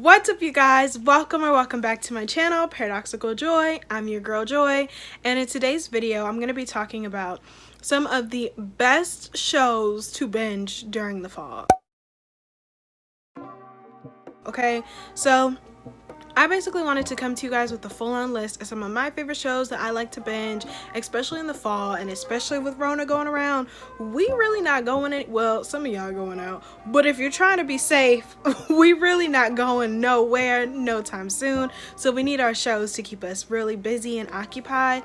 What's up, you guys? Welcome back to my channel, Paradoxical Joy. I'm your girl Joy, and in today's video I'm going to be talking about some of the best shows to binge during the fall. Okay, so I basically wanted to come to you guys with a full-on list of some of my favorite shows that I like to binge, especially in the fall, and especially with Rona going around. We really not going in, well, some of y'all going out, but if you're trying to be safe, we really not going nowhere no time soon. So we need our shows to keep us really busy and occupied.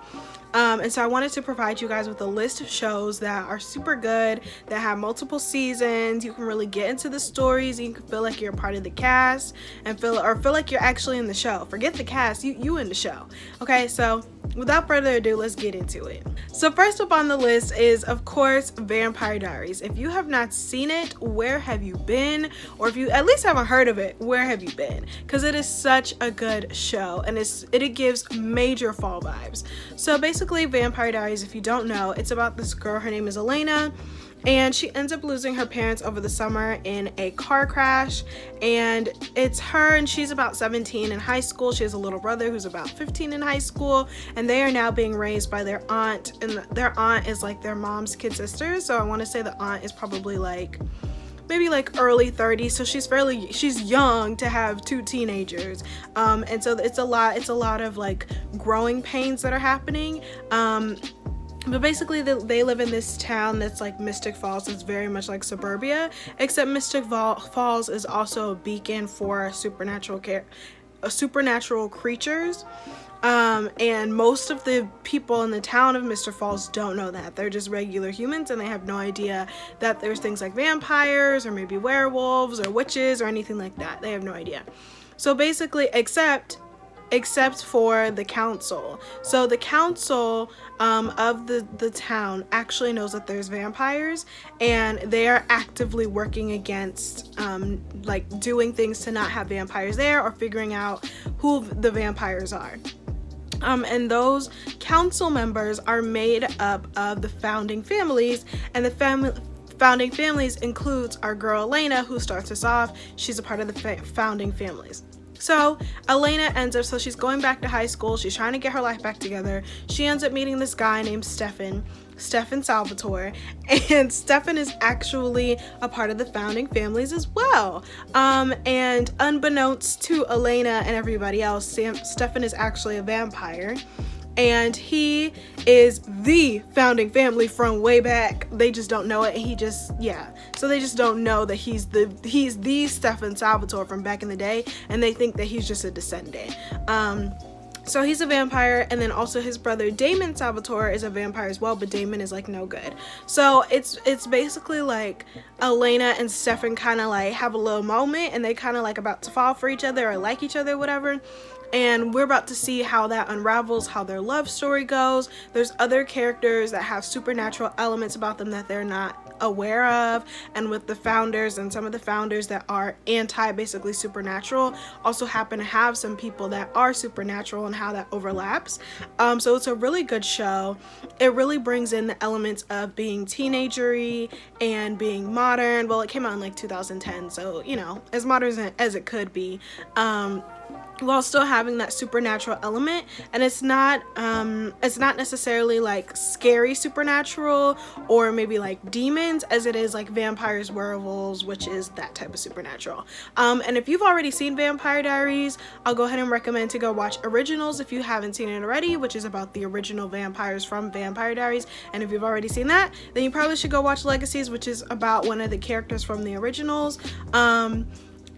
And so I wanted to provide you guys with a list of shows that are super good, that have multiple seasons. You can really get into the stories, and you can feel like you're a part of the cast and feel like you're actually in the show. Forget the cast, you in the show. Okay, so without further ado, let's get into it. So first up on the list is, of course, Vampire Diaries. If you have not seen it, where have you been? Or if you at least haven't heard of it, where have you been? Because it is such a good show, and it gives major fall vibes. So basically, Vampire Diaries, if you don't know, it's about this girl. Her name is Elena, and she ends up losing her parents over the summer in a car crash. And it's her, and she's about 17 in high school. She has a little brother who's about 15 in high school, and they are now being raised by their aunt, and their aunt is like their mom's kid sister. So I want to say the aunt is probably like maybe like early 30s, so she's young to have two teenagers, and so it's a lot of like growing pains that are happening. But basically they live in this town that's like Mystic Falls. It's very much like suburbia, except Mystic Falls is also a beacon for supernatural creatures. And most of the people in the town of Mr. Falls don't know that. They're just regular humans, and they have no idea that there's things like vampires or maybe werewolves or witches or anything like that. They have no idea. So basically, except for the council. So the council of the town actually knows that there's vampires, and they are actively working against like doing things to not have vampires there, or figuring out who the vampires are. And those council members are made up of the founding families, and the founding families includes our girl Elena, who starts us off. She's a part of the founding families. So Elena ends up, so she's going back to high school. She's trying to get her life back together. She ends up meeting this guy named Stefan Salvatore, and Stefan is actually a part of the founding families as well. And unbeknownst to Elena and everybody else, Stefan is actually a vampire, and he is the founding family from way back. They just don't know it. So they just don't know that he's the Stefan Salvatore from back in the day, and they think that he's just a descendant. So he's a vampire, and then also his brother Damon Salvatore is a vampire as well, but Damon is like no good. So it's basically like Elena and Stefan kind of like have a little moment, and they kind of like about to fall for each other or like each other, whatever. And we're about to see how that unravels, how their love story goes. There's other characters that have supernatural elements about them that they're not aware of, and with the founders, and some of the founders that are basically supernatural also happen to have some people that are supernatural, and how that overlaps. So it's a really good show. It really brings in the elements of being teenagery and being modern. Well, it came out in like 2010, so you know, as modern as it could be, while still having that supernatural element. And it's not necessarily like scary supernatural or maybe like demons, as it is like vampires, werewolves, witches, that type of supernatural. And if you've already seen Vampire Diaries, I'll go ahead and recommend to go watch Originals if you haven't seen it already, which is about the original vampires from Vampire Diaries. And if you've already seen that, then you probably should go watch Legacies, which is about one of the characters from the originals.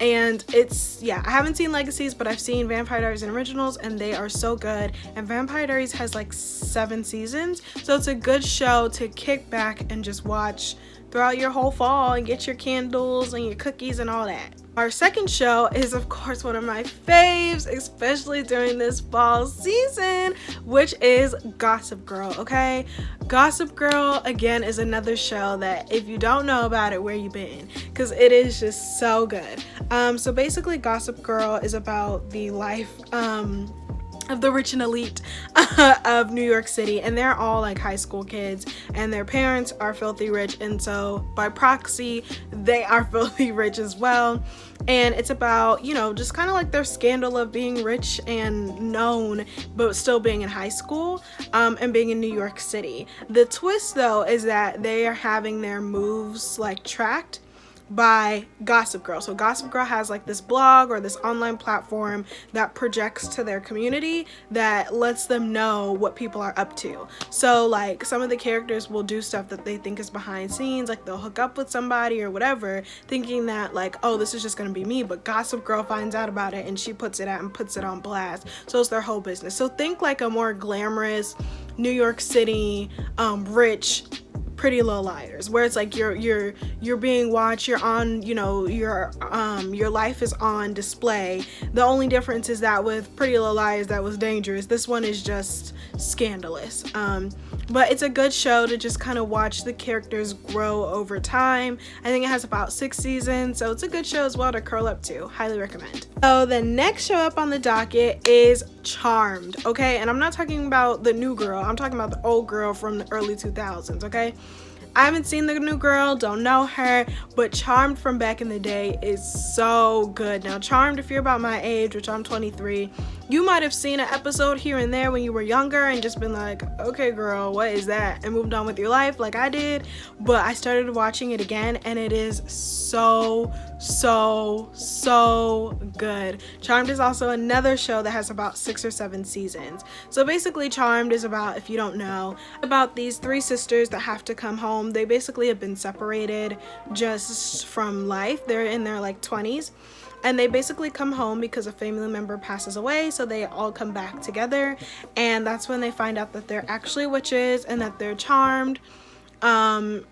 And I haven't seen Legacies, but I've seen Vampire Diaries and Originals, and they are so good. And Vampire Diaries has like 7 seasons, so it's a good show to kick back and just watch throughout your whole fall, and get your candles and your cookies and all that. Our second show is, of course, one of my faves, especially during this fall season, which is Gossip Girl, okay? Gossip Girl, again, is another show that if you don't know about it, where you been? Because it is just so good. So basically, Gossip Girl is about the life of the rich and elite of New York City, and they're all like high school kids, and their parents are filthy rich, and so by proxy they are filthy rich as well. And it's about, you know, just kind of like their scandal of being rich and known but still being in high school, and being in New York City. The twist though is that they are having their moves like tracked by Gossip Girl. So Gossip Girl has like this blog or this online platform that projects to their community that lets them know what people are up to. So like some of the characters will do stuff that they think is behind scenes, like they'll hook up with somebody or whatever, thinking that like, oh, this is just gonna be me, but Gossip Girl finds out about it and she puts it out and puts it on blast. So it's their whole business. So think like a more glamorous New York City rich Pretty Little Liars, where it's like you're being watched, you're on, you know, your life is on display. The only difference is that with Pretty Little Liars that was dangerous, this one is just scandalous. But it's a good show to just kind of watch the characters grow over time. I think it has about 6 seasons, so it's a good show as well to curl up to. Highly recommend. So the next show up on the docket is Charmed, okay? And I'm not talking about the new girl, I'm talking about the old girl from the early 2000s, okay? I haven't seen the new girl, don't know her, but Charmed from back in the day is so good. Now Charmed, if you're about my age, which I'm 23, you might have seen an episode here and there when you were younger and just been like, okay girl, what is that? And moved on with your life like I did. But I started watching it again and it is so good. Charmed is also another show that has about 6 or 7 seasons. So basically Charmed is about, if you don't know, about these 3 sisters that have to come home. They basically have been separated just from life. They're in their like 20s. And they basically come home because a family member passes away, so they all come back together, and that's when they find out that they're actually witches and that they're charmed,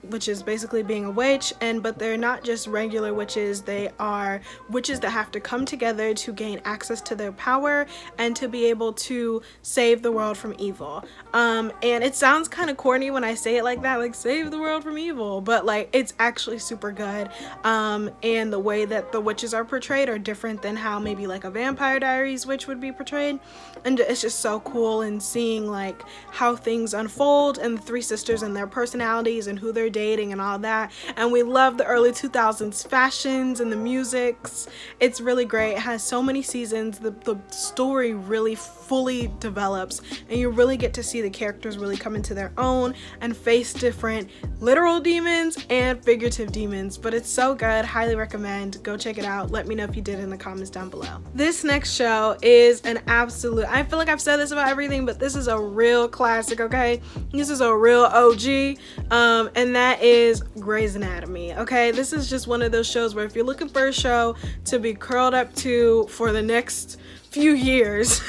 which is basically being a witch, but they're not just regular witches, they are witches that have to come together to gain access to their power and to be able to save the world from evil. And it sounds kind of corny when I say it like that, like save the world from evil, but like it's actually super good. And the way that the witches are portrayed are different than how maybe like a Vampire Diaries witch would be portrayed, and it's just so cool, and seeing like how things unfold and the 3 sisters and their personalities and who they're dating and all that. And we love the early 2000s fashions and the musics. It's really great. It has so many seasons. The story really fully develops, and you really get to see the characters really come into their own and face different literal demons and figurative demons. But it's so good. Highly recommend. Go check it out. Let me know if you did in the comments down below. This next show is an absolute, I feel like I've said this about everything, but this is a real classic, okay? This is a real OG. And that is Grey's Anatomy, okay? This is just one of those shows where if you're looking for a show to be curled up to for the next few years,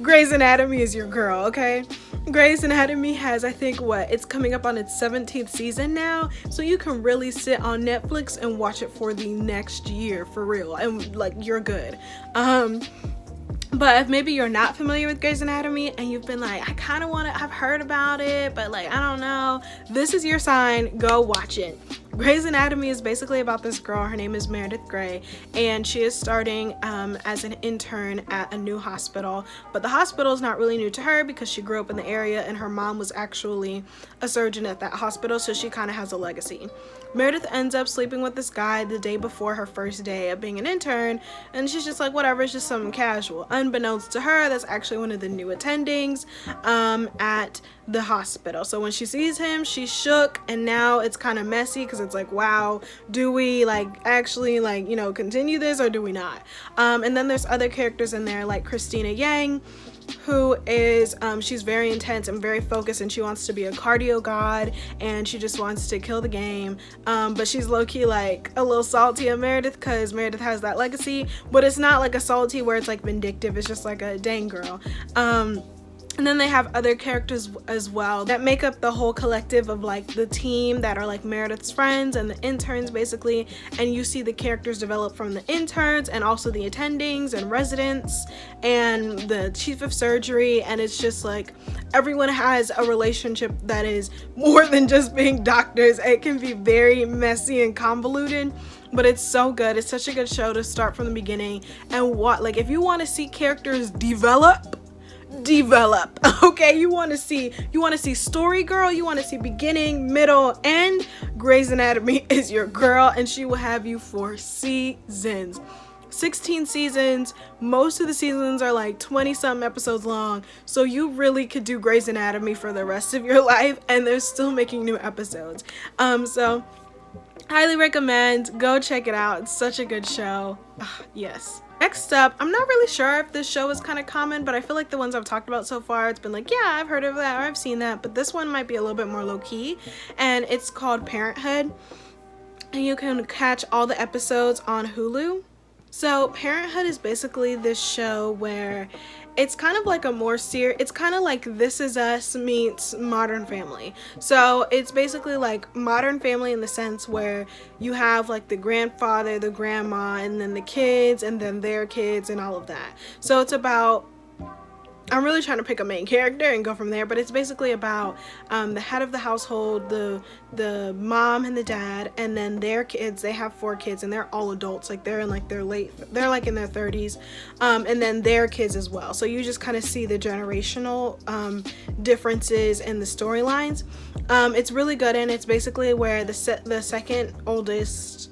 Grey's Anatomy is your girl, okay? Grey's Anatomy has, I think, it's coming up on its 17th season now, so you can really sit on Netflix and watch it for the next year, for real, and like you're good. But if maybe you're not familiar with Grey's Anatomy and you've been like, I kind of want to, I've heard about it, but like, I don't know, this is your sign. Go watch it. Grey's Anatomy is basically about this girl. Her name is Meredith Grey, and she is starting as an intern at a new hospital. But the hospital is not really new to her because she grew up in the area and her mom was actually a surgeon at that hospital, so she kind of has a legacy. Meredith ends up sleeping with this guy the day before her first day of being an intern, and she's just like, whatever, it's just something casual. Unbeknownst to her, that's actually one of the new attendings at the hospital. So when she sees him, she's shook, and now it's kind of messy because it's like, wow, do we like actually like, you know, continue this or do we not? And then there's other characters in there like Christina Yang, who is she's very intense and very focused, and she wants to be a cardio god, and she just wants to kill the game, but she's low-key like a little salty at Meredith because Meredith has that legacy, but it's not like a salty where it's like vindictive, it's just like a dang girl. And then they have other characters as well that make up the whole collective of like the team that are like Meredith's friends and the interns basically, and you see the characters develop from the interns and also the attendings and residents and the chief of surgery, and it's just like everyone has a relationship that is more than just being doctors. It can be very messy and convoluted, but it's so good. It's such a good show to start from the beginning and what, like if you want to see characters develop, develop. Okay, you want to see Story Girl, you want to see beginning, middle, end. Grey's Anatomy is your girl, and she will have you for seasons. 16 seasons. Most of the seasons are like 20 something episodes long, so you really could do Grey's Anatomy for the rest of your life, and they're still making new episodes. So highly recommend, go check it out. It's such a good show. Yes. Next up, I'm not really sure if this show is kind of common, but I feel like the ones I've talked about so far, it's been like, yeah, I've heard of that or I've seen that, but this one might be a little bit more low-key, and it's called Parenthood, and you can catch all the episodes on Hulu. So Parenthood is basically this show where it's kind of like a more it's kind of like This Is Us meets Modern Family. So it's basically like Modern Family in the sense where you have like the grandfather, the grandma, and then the kids, and then their kids, and all of that. So it's about, I'm really trying to pick a main character and go from there, but it's basically about the head of the household, the mom and the dad, and then their kids. They have 4 kids, and they're all adults. Like they're in like they're in their 30s, and then their kids as well. So you just kind of see the generational differences in the storylines. It's really good, and it's basically where the second oldest,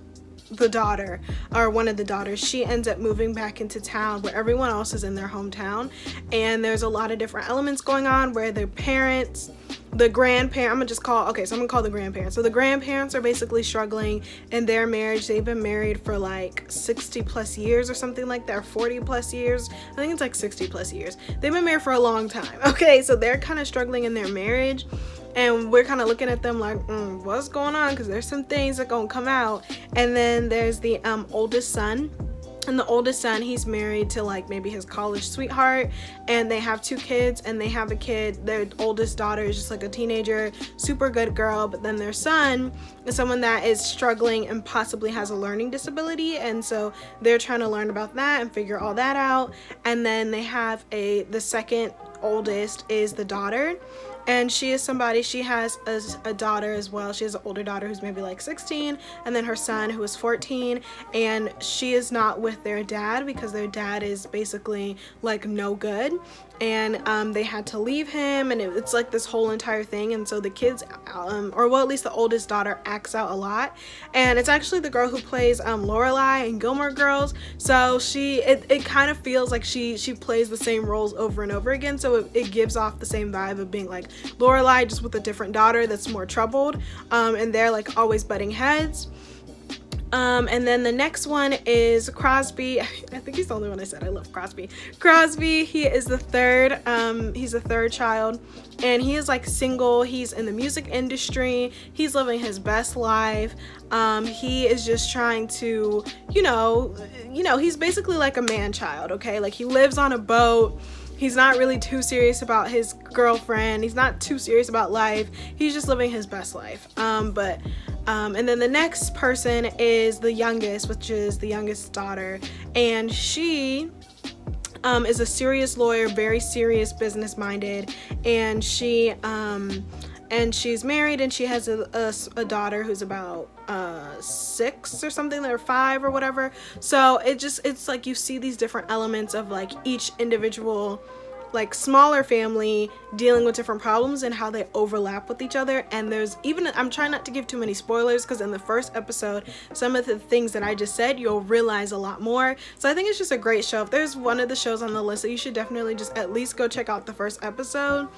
the daughter, or one of the daughters, she ends up moving back into town where everyone else is in their hometown, and there's a lot of different elements going on where their parents, the grandparent, I'm gonna call the grandparents. So the grandparents are basically struggling in their marriage. They've been married for like 60 plus years or something like that, or 40 plus years. I think it's like 60 plus years. They've been married for a long time. Okay, so they're kind of struggling in their marriage, and we're kind of looking at them like, what's going on? Because there's some things that gonna come out. And then there's the oldest son. And the oldest son, he's married to like maybe his college sweetheart, and they have 2 kids, and they have a kid. Their oldest daughter is just like a teenager, super good girl, but then their son is someone that is struggling and possibly has a learning disability, and so they're trying to learn about that and figure all that out. And then they have the second oldest is the daughter, and she has a daughter as well. She has an older daughter who's maybe like 16, and then her son who is 14, and she is not with their dad because their dad is basically like no good, and they had to leave him, and it's like this whole entire thing. And so the kids, or well, at least the oldest daughter, acts out a lot, and it's actually the girl who plays Lorelai in Gilmore Girls. So it kind of feels like she plays the same roles over and over again, so it gives off the same vibe of being like Lorelai, just with a different daughter that's more troubled, and they're like always butting heads. And then the next one is Crosby. I think he's the only one I said. I love Crosby. Crosby, he is the third. He's the third child, and he is like single. He's in the music industry. He's living his best life. He is just trying to, he's basically like a man child. Okay, like he lives on a boat. He's not really too serious about his girlfriend. He's not too serious about life. He's just living his best life. And then the next person is the youngest, which is the youngest daughter. And she is a serious lawyer, very serious, business-minded. And she's married, and she has a daughter who's about 6 or something, or 5 or whatever. So it's like you see these different elements of like each individual like smaller family dealing with different problems and how they overlap with each other. And I'm trying not to give too many spoilers, because in the first episode, some of the things that I just said, you'll realize a lot more. So I think it's just a great show. If there's one of the shows on the list that you should definitely just at least go check out the first episode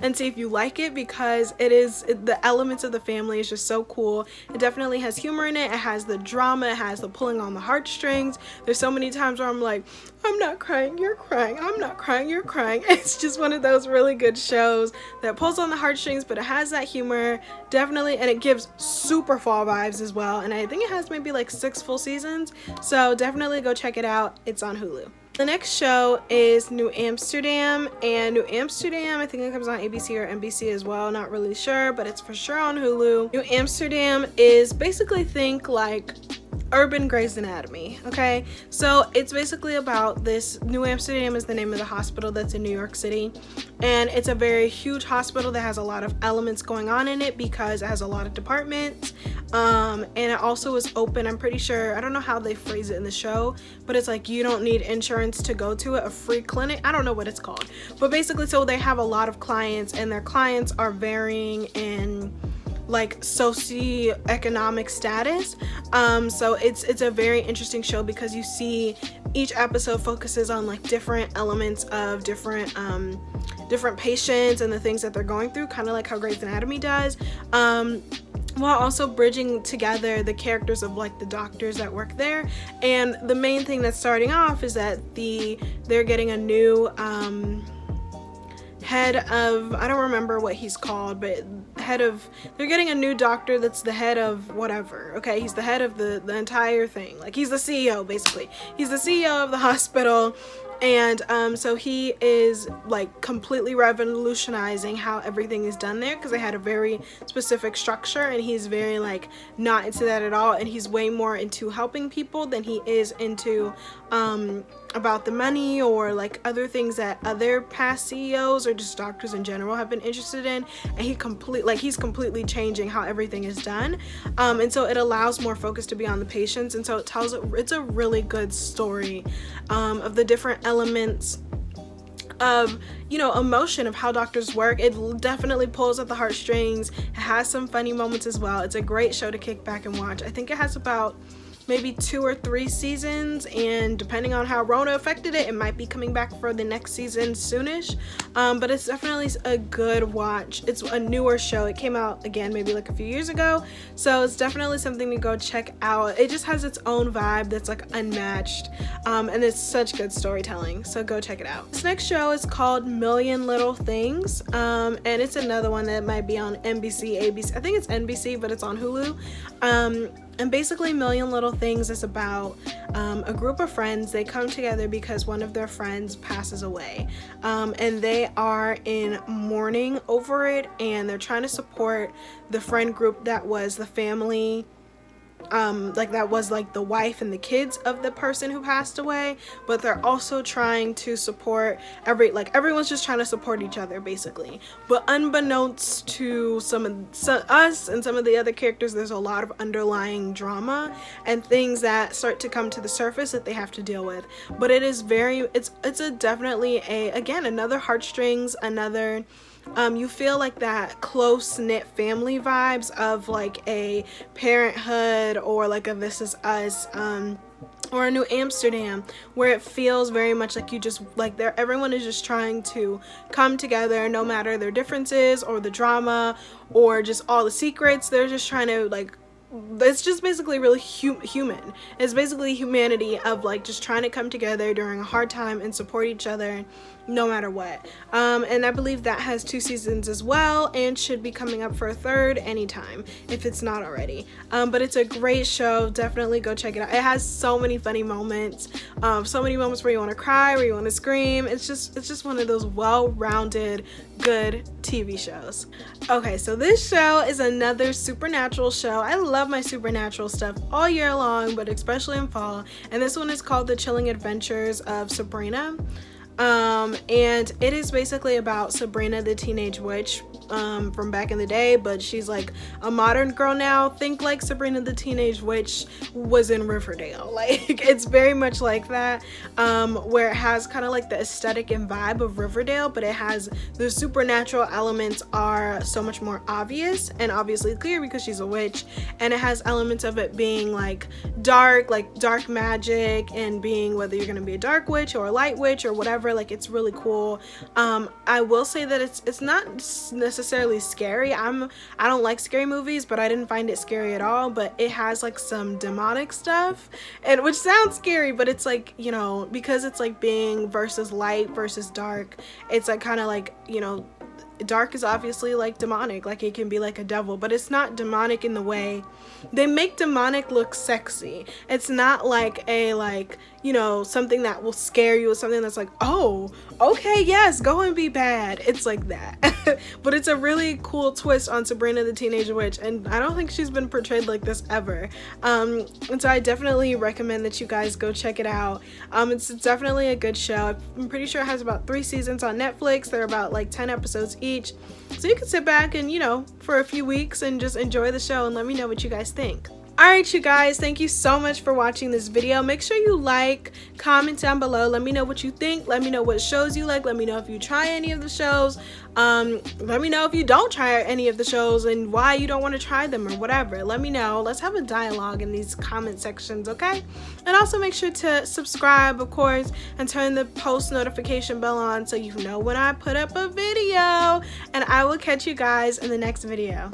and see if you like it, because the elements of the family is just so cool. It definitely has humor in it. It has the drama. It has the pulling on the heartstrings. There's so many times where I'm like, I'm not crying, you're crying. I'm not crying, you're crying. It's just one of those really good shows that pulls on the heartstrings, but it has that humor, definitely, and it gives super fall vibes as well. And I think it has maybe like 6 full seasons, so definitely go check it out. It's on Hulu. The next show is New Amsterdam, and New Amsterdam, I think it comes on ABC or NBC as well, not really sure, but it's for sure on Hulu. New Amsterdam is basically, think like urban Grey's Anatomy. Okay, so it's basically about this. New Amsterdam is the name of the hospital that's in New York City, and it's a very huge hospital that has a lot of elements going on in it because it has a lot of departments. And it also is open, I'm pretty sure, I don't know how they phrase it in the show, but it's like you don't need insurance to go to it, a free clinic, I don't know what it's called, but basically, so they have a lot of clients, and their clients are varying in like socioeconomic status. So it's a very interesting show because you see each episode focuses on like different elements of different patients and the things that they're going through, kind of like how Grey's Anatomy does, while also bridging together the characters of like the doctors that work there. And the main thing that's starting off is that they're getting a new head of, I don't remember what he's called, but they're getting a new doctor that's the head of whatever. Okay, he's the head of the entire thing, like he's the CEO basically. He's the CEO of the hospital. And so he is like completely revolutionizing how everything is done there, because they had a very specific structure, and he's very like not into that at all, and he's way more into helping people than he is into about the money or like other things that other past CEOs or just doctors in general have been interested in. And he's completely changing how everything is done, and so it allows more focus to be on the patients. And so it's a really good story of the different elements of, you know, emotion of how doctors work. It definitely pulls at the heartstrings. It has some funny moments as well. It's a great show to kick back and watch. I think it has about maybe 2 or 3 seasons, and depending on how Rona affected it, it might be coming back for the next season soonish. But it's definitely a good watch. It's a newer show. It came out again maybe like a few years ago, so it's definitely something to go check out. It just has its own vibe that's like unmatched, and it's such good storytelling, so go check it out. This next show is called Million Little Things, and it's another one that might be on NBC, ABC. I think it's NBC, but it's on Hulu. And basically Million Little Things is about a group of friends. They come together because one of their friends passes away, and they are in mourning over it, and they're trying to support the friend group that was the family, that was like the wife and the kids of the person who passed away, but they're also trying to support everyone's just trying to support each other basically. But unbeknownst to us and some of the other characters, there's a lot of underlying drama and things that start to come to the surface that they have to deal with. But it is definitely another heartstrings, another you feel like that close-knit family vibes of like a Parenthood or like a This Is Us, or a New Amsterdam, where it feels very much like everyone is just trying to come together no matter their differences or the drama or just all the secrets. They're just trying to it's just basically really human. It's basically humanity of like just trying to come together during a hard time and support each other no matter what. And I believe that has 2 seasons as well, and should be coming up for a 3rd anytime if it's not already. But it's a great show. Definitely go check it out. It has so many funny moments, so many moments where you want to cry, where you want to scream. It's just one of those well-rounded good TV shows. Okay, so this show is another supernatural show. I love my supernatural stuff all year long, but especially in fall, and this one is called The Chilling Adventures of Sabrina. And it is basically about Sabrina the teenage witch from back in the day, but she's like a modern girl now. Think like Sabrina the teenage witch was in Riverdale. Like it's very much like that, where it has kind of like the aesthetic and vibe of Riverdale, but it has the supernatural elements are so much more obvious and obviously clear because she's a witch, and it has elements of it being like dark magic, and being whether you're gonna be a dark witch or a light witch or whatever. Like it's really cool. I will say that it's not necessarily scary. I don't like scary movies, but I didn't find it scary at all. But it has like some demonic stuff, and which sounds scary, but it's like, you know, because it's like being versus light versus dark, it's like kind of like, you know, dark is obviously like demonic, like it can be like a devil, but it's not demonic in the way they make demonic look sexy. It's not like a, like, you know, something that will scare you, or something that's like, oh, okay, yes, go and be bad. It's like that. But it's a really cool twist on Sabrina the Teenage Witch, and I don't think she's been portrayed like this ever. And so I definitely recommend that you guys go check it out. It's definitely a good show. I'm pretty sure it has about 3 seasons on Netflix. They're about like 10 episodes each, so you can sit back and, you know, for a few weeks and just enjoy the show and let me know what you guys think. Alright, you guys, thank you so much for watching this video. Make sure you like, comment down below, let me know what you think, let me know what shows you like, let me know if you try any of the shows, let me know if you don't try any of the shows and why you don't want to try them or whatever. Let me know. Let's have a dialogue in these comment sections, okay? And also make sure to subscribe, of course, and turn the post notification bell on so you know when I put up a video. And I will catch you guys in the next video.